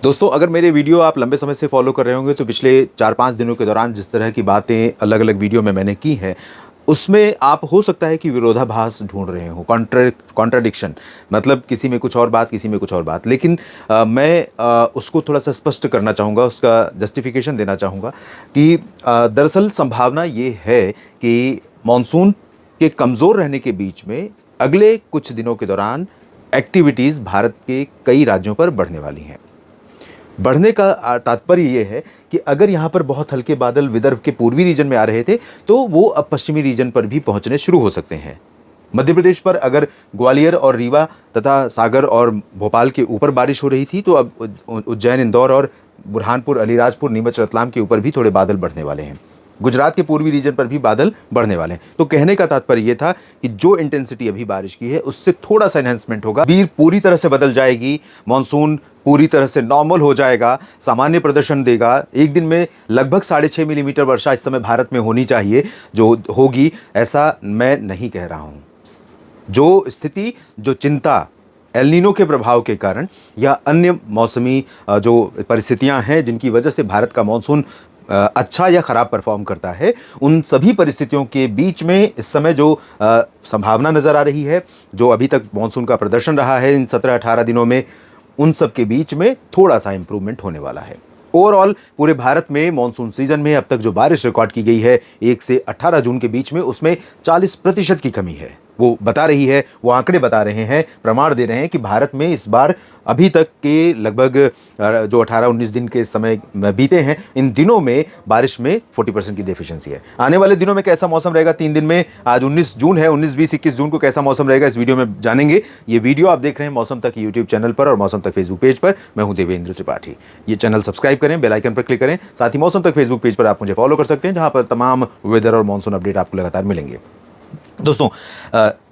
दोस्तों, अगर मेरे वीडियो आप लंबे समय से फॉलो कर रहे होंगे तो पिछले 4-5 दिनों के दौरान जिस तरह की बातें अलग-अलग वीडियो में मैंने की हैं, उसमें आप हो सकता है कि विरोधाभास ढूँढ रहे हो, कॉन्ट्राडिक्शन, मतलब किसी में कुछ और बात, किसी में कुछ और बात। लेकिन मैं उसको थोड़ा-सा स्पष्ट करना चाहूँगा, उसका जस्टिफ़िकेशन देना चाहूँगा कि दरअसल संभावना ये है कि मानसून के कमज़ोर रहने के बीच में अगले कुछ दिनों के दौरान एक्टिविटीज़ भारत के कई राज्यों पर बढ़ने वाली हैं। बढ़ने का तात्पर्य ये है कि अगर यहाँ पर बहुत हल्के बादल विदर्भ के पूर्वी रीजन में आ रहे थे, तो वो अब पश्चिमी रीजन पर भी पहुँचने शुरू हो सकते हैं। मध्य प्रदेश पर अगर ग्वालियर और रीवा तथा सागर और भोपाल के ऊपर बारिश हो रही थी, तो अब उज्जैन, इंदौर और बुरहानपुर, अलीराजपुर, नीमच, रतलाम के ऊपर भी थोड़े बादल बढ़ने वाले हैं। गुजरात के पूर्वी रीजन पर भी बादल बढ़ने वाले हैं। तो कहने का तात्पर्य ये था कि जो इंटेंसिटी अभी बारिश की है, उससे थोड़ा-सा एनहांसमेंट होगा। बीर पूरी तरह से बदल जाएगी, मानसून पूरी तरह से नॉर्मल हो जाएगा, सामान्य प्रदर्शन देगा। एक दिन में लगभग 6.5 मिलीमीटर वर्षा इस समय भारत में होनी चाहिए, जो होगी ऐसा मैं नहीं कह रहा हूँ। जो स्थिति, जो चिंता एल नीनो के प्रभाव के कारण या अन्य मौसमी जो परिस्थितियां हैं जिनकी वजह से भारत का मानसून अच्छा या ख़राब परफॉर्म करता है, उन सभी परिस्थितियों के बीच में इस समय जो संभावना नज़र आ रही है, जो अभी तक मानसून का प्रदर्शन रहा है इन 17-18 दिनों में, उन सब के बीच में थोड़ा-सा इम्प्रूवमेंट होने वाला है। ओवरऑल पूरे भारत में मानसून सीजन में अब तक जो बारिश रिकॉर्ड की गई है 1 से 18 जून के बीच में, उसमें 40% की कमी है। वो बता रही है, वो आंकड़े बता रहे हैं, प्रमाण दे रहे हैं कि भारत में इस बार अभी तक के लगभग जो 18-19 दिन के समय बीते हैं, इन दिनों में बारिश में 40% की डेफिशिएंसी है। आने वाले दिनों में कैसा मौसम रहेगा 3 दिन में, आज 19 जून है, 19, 20, 21 जून को कैसा मौसम रहेगा इस वीडियो में जानेंगे। ये वीडियो आप देख रहे हैं मौसम तक यूट्यूब चैनल पर और मौसम तक फेसबुक पेज पर। मैं हूं देवेंद्र त्रिपाठी। ये चैनल सब्सक्राइब करें, बेल आइकन पर क्लिक करें। साथ ही मौसम तक फेसबुक पेज पर आप मुझे फॉलो कर सकते हैं, जहां पर तमाम वेदर और मानसून अपडेट आपको लगातार मिलेंगे। दोस्तों,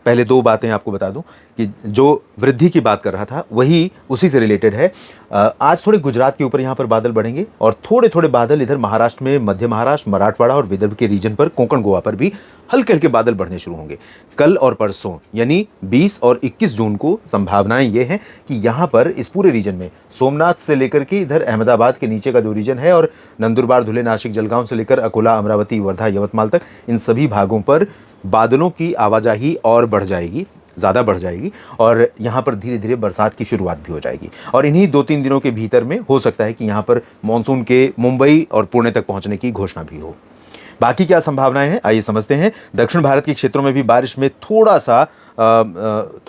पहले 2 बातें आपको बता दूं कि जो वृद्धि की बात कर रहा था वही उसी से रिलेटेड है। आज थोड़े गुजरात के ऊपर यहाँ पर बादल बढ़ेंगे और थोड़े-थोड़े बादल इधर महाराष्ट्र में, मध्य महाराष्ट्र, मराठवाड़ा और विदर्भ के रीजन पर, कोंकण, गोवा पर भी हल्के-हल्के बादल बढ़ने शुरू होंगे। कल और परसों यानी 20 और 21 जून को संभावनाएं ये हैं कि यहाँ पर इस पूरे रीजन में सोमनाथ से लेकर के इधर अहमदाबाद के नीचे का जो रीजन है और नंदुरबार, धुले, नासिक, जलगांव से लेकर अकोला, अमरावती, वर्धा, यवतमाल तक, इन सभी भागों पर बादलों की आवाजाही और बढ़ जाएगी, ज़्यादा बढ़ जाएगी और यहाँ पर धीरे-धीरे बरसात की शुरुआत भी हो जाएगी। और इन्हीं 2-3 दिनों के भीतर में हो सकता है कि यहाँ पर मानसून के मुंबई और पुणे तक पहुँचने की घोषणा भी हो। बाकी क्या संभावनाएं हैं, आइए समझते हैं। दक्षिण भारत के क्षेत्रों में भी बारिश में थोड़ा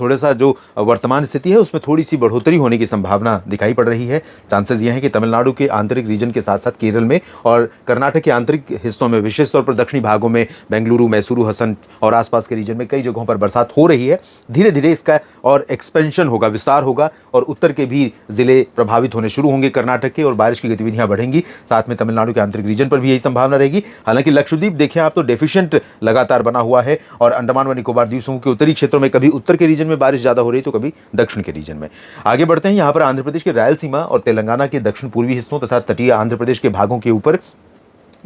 सा जो वर्तमान स्थिति है उसमें थोड़ी सी बढ़ोतरी होने की संभावना दिखाई पड़ रही है। चांसेस ये हैं कि तमिलनाडु के आंतरिक रीजन के साथ साथ केरल में और कर्नाटक के आंतरिक हिस्सों में, विशेष तौर पर दक्षिणी भागों में, बेंगलुरु, मैसूरू, हसन और आसपास के रीजन में कई जगहों पर बरसात हो रही है। धीरे धीरे इसका और एक्सपेंशन होगा, विस्तार होगा और उत्तर के भी जिले प्रभावित होने शुरू होंगे कर्नाटक के, और बारिश की गतिविधियां बढ़ेंगी। साथ में तमिलनाडु के आंतरिक रीजन पर भी यही संभावना रहेगी। हालांकि लक्षद्वीप देखें आप तो डेफिशिएंट लगातार बना हुआ है और अंडमान व निकोबार द्वीप समूह के उत्तरी क्षेत्रों में कभी उत्तर के रीजन में बारिश ज्यादा हो रही तो कभी दक्षिण के रीजन में। आगे बढ़ते हैं, यहां पर आंध्र प्रदेश के रायलसीमा और तेलंगाना के दक्षिण पूर्वी हिस्सों तथा तटीय आंध्र प्रदेश के भागों के ऊपर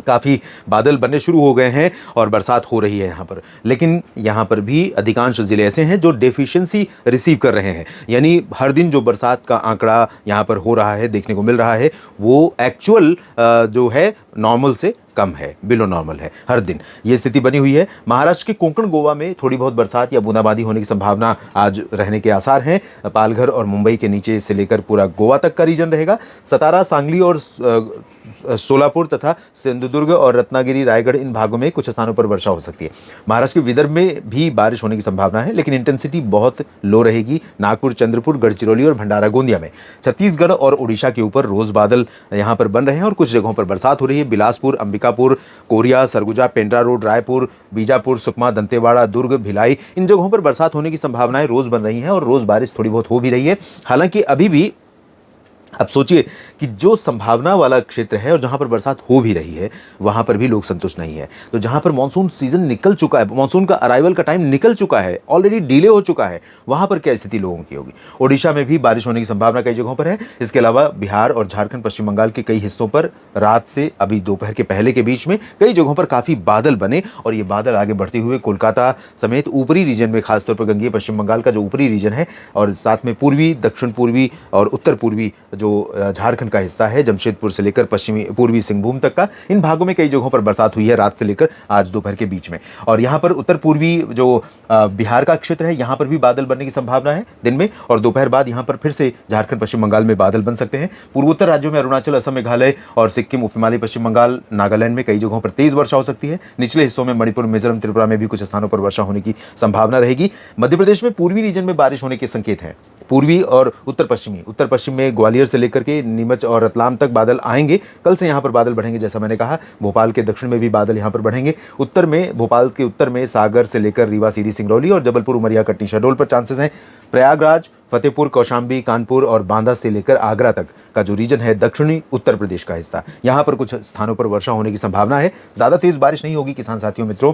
काफ़ी बादल बनने शुरू हो गए हैं और बरसात हो रही है यहाँ पर। लेकिन यहाँ पर भी अधिकांश ज़िले ऐसे हैं जो डेफिशिएंसी रिसीव कर रहे हैं, यानी हर दिन जो बरसात का आंकड़ा यहाँ पर हो रहा है, देखने को मिल रहा है, वो एक्चुअल जो है नॉर्मल से कम है, बिलो नॉर्मल है हर दिन। ये स्थिति बनी हुई है। महाराष्ट्र के कोंकण, गोवा में थोड़ी बहुत बरसात या बूंदाबांदी होने की संभावना आज रहने के आसार हैं। पालघर और मुंबई के नीचे से लेकर पूरा गोवा तक का रीजन रहेगा। सतारा, सांगली और सोलापुर तथा सिंधुदुर्ग और रत्नागिरी, रायगढ़, इन भागों में कुछ स्थानों पर वर्षा हो सकती है। महाराष्ट्र के विदर्भ में भी बारिश होने की संभावना है, लेकिन इंटेंसिटी बहुत लो रहेगी। नागपुर, चंद्रपुर, गढ़चिरौली और भंडारा गोंदिया में। छत्तीसगढ़ और उड़ीसा के ऊपर रोज बादल यहाँ पर बन रहे हैं और कुछ जगहों पर बरसात हो रही है। बिलासपुर, अंबिकापुर, कोरिया, सरगुजा, पेंड्रा रोड, रायपुर, बीजापुर, सुकमा, दंतेवाड़ा, दुर्ग, भिलाई, इन जगहों पर बरसात होने की संभावनाएं रोज बन रही हैं और रोज बारिश थोड़ी बहुत हो भी रही है। हालांकि अभी भी अब सोचिए कि जो संभावना वाला क्षेत्र है और जहां पर बरसात हो भी रही है, वहां पर भी लोग संतुष्ट नहीं है। तो जहां पर मानसून सीजन निकल चुका है, मानसून का अराइवल का टाइम निकल चुका है, ऑलरेडी डिले हो चुका है, वहां पर क्या स्थिति लोगों की होगी। ओडिशा में भी बारिश होने की संभावना कई जगहों पर है। इसके अलावा बिहार और झारखंड, पश्चिम बंगाल के कई हिस्सों पर रात से अभी दोपहर के पहले के बीच में कई जगहों पर काफी बादल बने और ये बादल आगे बढ़ते हुए कोलकाता समेत ऊपरी रीजन में, खासतौर पर गंगेय पश्चिम बंगाल का जो ऊपरी रीजन है और साथ में पूर्वी, दक्षिण पूर्वी और उत्तर पूर्वी जो जो झारखंड का हिस्सा है, जमशेदपुर से लेकर पश्चिमी पूर्वी सिंहभूम तक का, इन भागों में कई जगहों पर बरसात हुई है रात से लेकर आज दोपहर के बीच में। और यहाँ पर उत्तर पूर्वी जो बिहार का क्षेत्र है, यहाँ पर भी बादल बनने की संभावना है दिन में, और दोपहर बाद यहाँ पर फिर से झारखंड पश्चिम बंगाल में बादल बन सकते हैं। पूर्वोत्तर राज्यों में अरुणाचल, असम, मेघालय और सिक्किम, उप हिमालय पश्चिम बंगाल, नागालैंड में कई जगहों पर तेज वर्षा हो सकती है। निचले हिस्सों में मणिपुर, मिजोरम, त्रिपुरा में भी कुछ स्थानों पर वर्षा होने की संभावना रहेगी। मध्य प्रदेश में पूर्वी रीजन में बारिश होने के संकेत हैं। पूर्वी और उत्तर पश्चिम में ग्वालियर से लेकर के नीमच और रतलाम तक बादल आएंगे। कल से यहाँ पर बादल बढ़ेंगे, जैसा मैंने कहा। भोपाल के दक्षिण में भी बादल यहाँ पर बढ़ेंगे। उत्तर में, भोपाल के उत्तर में सागर से लेकर रीवा, सीधी, सिंगरौली और जबलपुर, उमरिया, कटनी, शहडोल पर चांसेस हैं। प्रयागराज, फतेहपुर, कौशाम्बी, कानपुर और बांदा से लेकर आगरा तक का जो रीजन है, दक्षिणी उत्तर प्रदेश का हिस्सा, यहाँ पर कुछ स्थानों पर वर्षा होने की संभावना है। ज़्यादा तेज बारिश नहीं होगी किसान साथियों, मित्रों,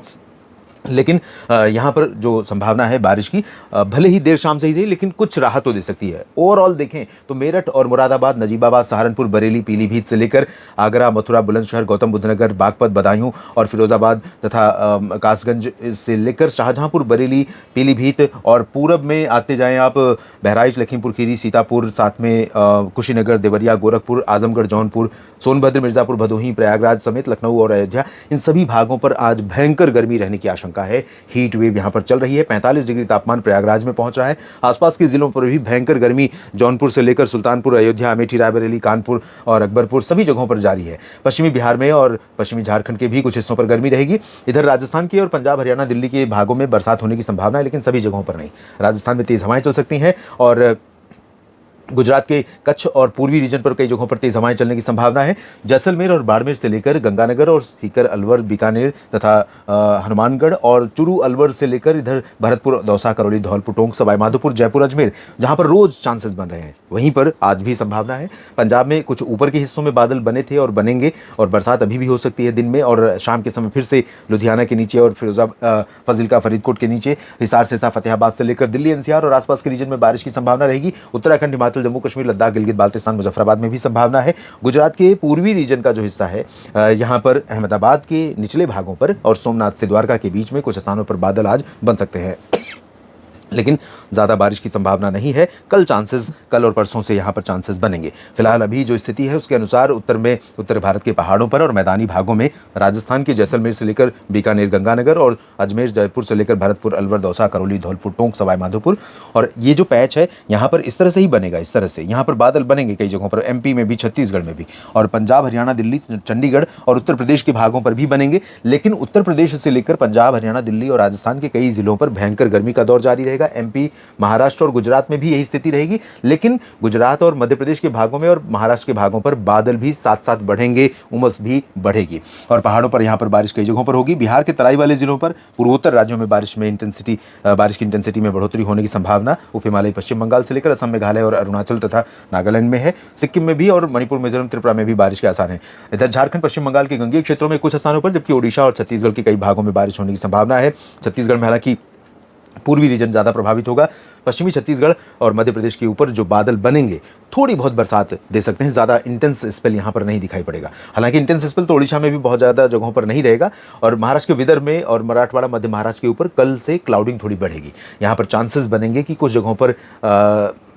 लेकिन यहाँ पर जो संभावना है बारिश की, भले ही देर शाम से ही सही, लेकिन कुछ राहत तो दे सकती है। ओवरऑल देखें तो मेरठ और मुरादाबाद, नजीबाबाद, सहारनपुर, बरेली, पीलीभीत से लेकर आगरा, मथुरा, बुलंदशहर, गौतम बुद्ध नगर, बागपत, बदायूं और फिरोजाबाद तथा कासगंज से लेकर शाहजहांपुर, बरेली, पीलीभीत और पूरब में आते जाएं आप, बहराइच, लखीमपुर खीरी, सीतापुर, साथ में कुशीनगर, देवरिया, गोरखपुर, आजमगढ़, जौनपुर, सोनभद्र, मिर्ज़ापुर, भदोही, प्रयागराज समेत लखनऊ और अयोध्या, इन सभी भागों पर आज भयंकर गर्मी रहने की आशंका है। हीट वेव यहां पर चल रही है। 45 डिग्री तापमान प्रयागराज में पहुंच रहा है। आसपास के जिलों पर भी भयंकर गर्मी जौनपुर से लेकर सुल्तानपुर, अयोध्या, अमेठी, रायबरेली, कानपुर और अकबरपुर सभी जगहों पर जारी है। पश्चिमी बिहार में और पश्चिमी झारखंड के भी कुछ हिस्सों पर गर्मी रहेगी। इधर राजस्थान के और पंजाब, हरियाणा, दिल्ली के भागों में बरसात होने की संभावना है, लेकिन सभी जगहों पर नहीं। राजस्थान में तेज हवाएं चल सकती हैं और गुजरात के कच्छ और पूर्वी रीजन पर कई जगहों पर तेज हवाएं चलने की संभावना है। जैसलमेर और बाड़मेर से लेकर गंगानगर और सीकर, अलवर, बीकानेर तथा हनुमानगढ़ और चूरू, अलवर से लेकर इधर भरतपुर, दौसा, करौली, धौलपुर, टोंक, सवाई माधोपुर, जयपुर, अजमेर, जहां पर रोज चांसेस बन रहे हैं, वहीं पर आज भी संभावना है। पंजाब में कुछ ऊपर के हिस्सों में बादल बने थे और बनेंगे, और बरसात अभी भी हो सकती है दिन में और शाम के समय फिर से लुधियाना के नीचे और फाजिल्का, फरीदकोट के नीचे, हिसार, सिरसा, फतेहाबाद से लेकर दिल्ली, एनसीआर और आसपास के रीजन में बारिश की संभावना रहेगी। उत्तराखंड, हिमाचल, जम्मू कश्मीर, लद्दाख, गिलगित बाल्टिस्तान, मुजफ्फराबाद में भी संभावना है। गुजरात के पूर्वी रीजन का जो हिस्सा है, यहां पर अहमदाबाद के निचले भागों पर और सोमनाथ से द्वारका के बीच में कुछ स्थानों पर बादल आज बन सकते हैं, लेकिन ज़्यादा बारिश की संभावना नहीं है। कल और परसों से यहाँ पर चांसेस बनेंगे। फिलहाल अभी जो स्थिति है उसके अनुसार उत्तर भारत के पहाड़ों पर और मैदानी भागों में, राजस्थान के जैसलमेर से लेकर बीकानेर, गंगानगर और अजमेर, जयपुर से लेकर भरतपुर, अलवर, दौसा, करौली, धौलपुर, टोंक, सवाई माधोपुर, और ये जो पैच है यहाँ पर इस तरह से ही बनेगा। इस तरह से यहाँ पर बादल बनेंगे कई जगहों पर, एमपी में भी, छत्तीसगढ़ में भी, और पंजाब, हरियाणा, दिल्ली, चंडीगढ़ और उत्तर प्रदेश के भागों पर भी बनेंगे। लेकिन उत्तर प्रदेश से लेकर पंजाब, हरियाणा, दिल्ली और राजस्थान के कई जिलों पर भयंकर गर्मी का दौर जारी रहेगा। एमपी, महाराष्ट्र और गुजरात में भी यही स्थिति रहेगी, लेकिन गुजरात और मध्य प्रदेश के भागों में और महाराष्ट्र के भागों पर बादल भी साथ साथ बढ़ेंगे, उमस भी बढ़ेगी और पहाड़ों पर यहां पर बारिश कई जगहों पर होगी। बिहार के तराई वाले जिलों पर, पूर्वोत्तर राज्यों में बारिश की इंटेंसिटी में बढ़ोतरी होने की संभावना उप हिमालय पश्चिम बंगाल से लेकर असम, मेघालय और अरुणाचल तथा नागालैंड में है। सिक्किम में भी और मणिपुर, मिजोरम, त्रिपुरा में भी बारिश के आसार हैं। इधर झारखंड, पश्चिम बंगाल के गंगेय क्षेत्रों में कुछ स्थानों पर, जबकि ओडिशा और छत्तीसगढ़ के कई भागों में बारिश होने की संभावना है। छत्तीसगढ़ में हालांकि पूर्वी रीजन ज़्यादा प्रभावित होगा। पश्चिमी छत्तीसगढ़ और मध्य प्रदेश के ऊपर जो बादल बनेंगे थोड़ी बहुत बरसात दे सकते हैं, ज़्यादा इंटेंस स्पेल यहाँ पर नहीं दिखाई पड़ेगा। हालांकि इंटेंस स्पेल तो ओडिशा में भी बहुत ज़्यादा जगहों पर नहीं रहेगा, और महाराष्ट्र के विदर्भ में और मराठवाड़ा, मध्य महाराष्ट्र के ऊपर कल से क्लाउडिंग थोड़ी बढ़ेगी। यहाँ पर चांसेस बनेंगे कि कुछ जगहों पर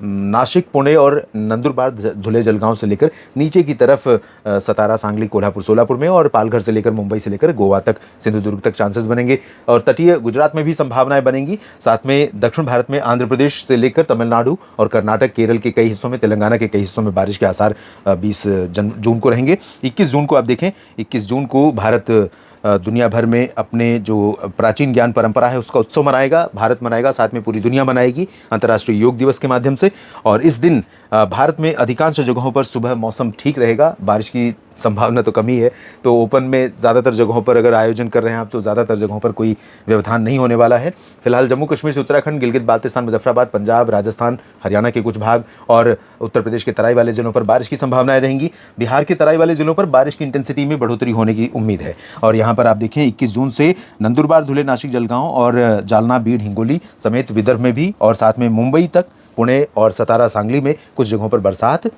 नासिक, पुणे और नंदुरबार, धुले, जलगांव से लेकर नीचे की तरफ सतारा, सांगली, कोल्हापुर, सोलापुर में, और पालघर से लेकर मुंबई से लेकर गोवा तक, सिंधुदुर्ग तक चांसेस बनेंगे। और तटीय गुजरात में भी संभावनाएं बनेंगी। साथ में दक्षिण भारत में आंध्र प्रदेश से लेकर तमिलनाडु और कर्नाटक, केरल के कई हिस्सों में, तेलंगाना के कई हिस्सों में बारिश के आसार 20 जून को रहेंगे। 21 जून को आप देखें, 21 जून को भारत दुनिया भर में अपने जो प्राचीन ज्ञान परंपरा है उसका उत्सव मनाएगा, भारत मनाएगा, साथ में पूरी दुनिया मनाएगी अंतर्राष्ट्रीय योग दिवस के माध्यम से। और इस दिन भारत में अधिकांश जगहों पर सुबह मौसम ठीक रहेगा, बारिश की संभावना तो कम ही है। तो ओपन में ज़्यादातर जगहों पर अगर आयोजन कर रहे हैं आप, तो ज़्यादातर जगहों पर कोई व्यवधान नहीं होने वाला है। फिलहाल जम्मू कश्मीर से उत्तराखंड, गिलगित बाल्टिस्तान, मुजफ्फराबाद, पंजाब, राजस्थान, हरियाणा के कुछ भाग और उत्तर प्रदेश के तराई वाले जिलों पर बारिश की संभावनाएं रहेंगी। बिहार के तराई वाले जिलों पर बारिश की इंटेंसिटी में बढ़ोतरी होने की उम्मीद है। और यहाँ पर आप देखें 21 जून से नंदुरबार, धुले, नासिक, जलगांव और जालना, बीड, हिंगोली समेत विदर्भ में भी, और साथ में मुंबई तक, पुणे और सतारा, सांगली में कुछ जगहों पर बरसात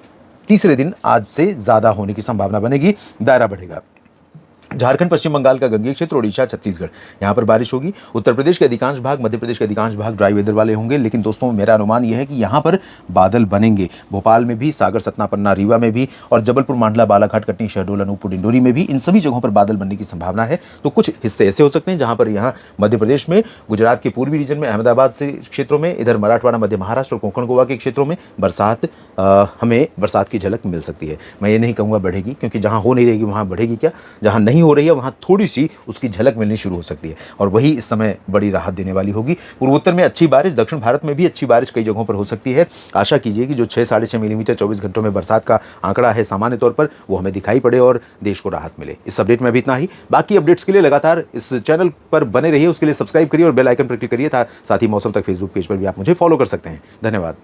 तीसरे दिन आज से ज़्यादा होने की संभावना बनेगी, दायरा बढ़ेगा। झारखंड, पश्चिम बंगाल का गंगेय क्षेत्र, ओडिशा, छत्तीसगढ़, यहाँ पर बारिश होगी। उत्तर प्रदेश के अधिकांश भाग, मध्य प्रदेश के अधिकांश भाग ड्राई वेदर वाले होंगे, लेकिन दोस्तों मेरा अनुमान यह है कि यहाँ पर बादल बनेंगे। भोपाल में भी, सागर, सतना, पन्ना, रीवा में भी, और जबलपुर, मांडला, बालाघाट, कटनी, शहडोल, अनूपपुर, डिंडोरी में भी, इन सभी जगहों पर बादल बनने की संभावना है। तो कुछ हिस्से ऐसे हो सकते हैं जहाँ पर यहाँ मध्य प्रदेश में, गुजरात के पूर्वी रीजन में, अहमदाबाद से क्षेत्रों में, इधर मराठवाड़ा, मध्य महाराष्ट्र और कोंकण गोवा के क्षेत्रों में हमें बरसात की झलक मिल सकती है। मैं ये नहीं कहूँगा बढ़ेगी, क्योंकि जहाँ हो नहीं रहेगी वहाँ बढ़ेगी क्या, जहाँ नहीं हो रही है वहाँ थोड़ी सी उसकी झलक मिलनी शुरू हो सकती है, और वही इस समय बड़ी राहत देने वाली होगी। पूर्वोत्तर में अच्छी बारिश, दक्षिण भारत में भी अच्छी बारिश कई जगहों पर हो सकती है। आशा कीजिए कि जो 6-6.5 मिलीमीटर 24 घंटों में बरसात का आंकड़ा है सामान्य तौर पर, वो हमें दिखाई पड़े और देश को राहत मिले। इस अपडेट में अभी इतना ही। बाकी अपडेट्स के लिए लगातार इस चैनल पर बने रहिए, उसके लिए सब्सक्राइब करिए और बेल आइकन पर क्लिक करिए। साथ ही मौसम तक फेसबुक पेज पर भी आप मुझे फॉलो कर सकते हैं। धन्यवाद।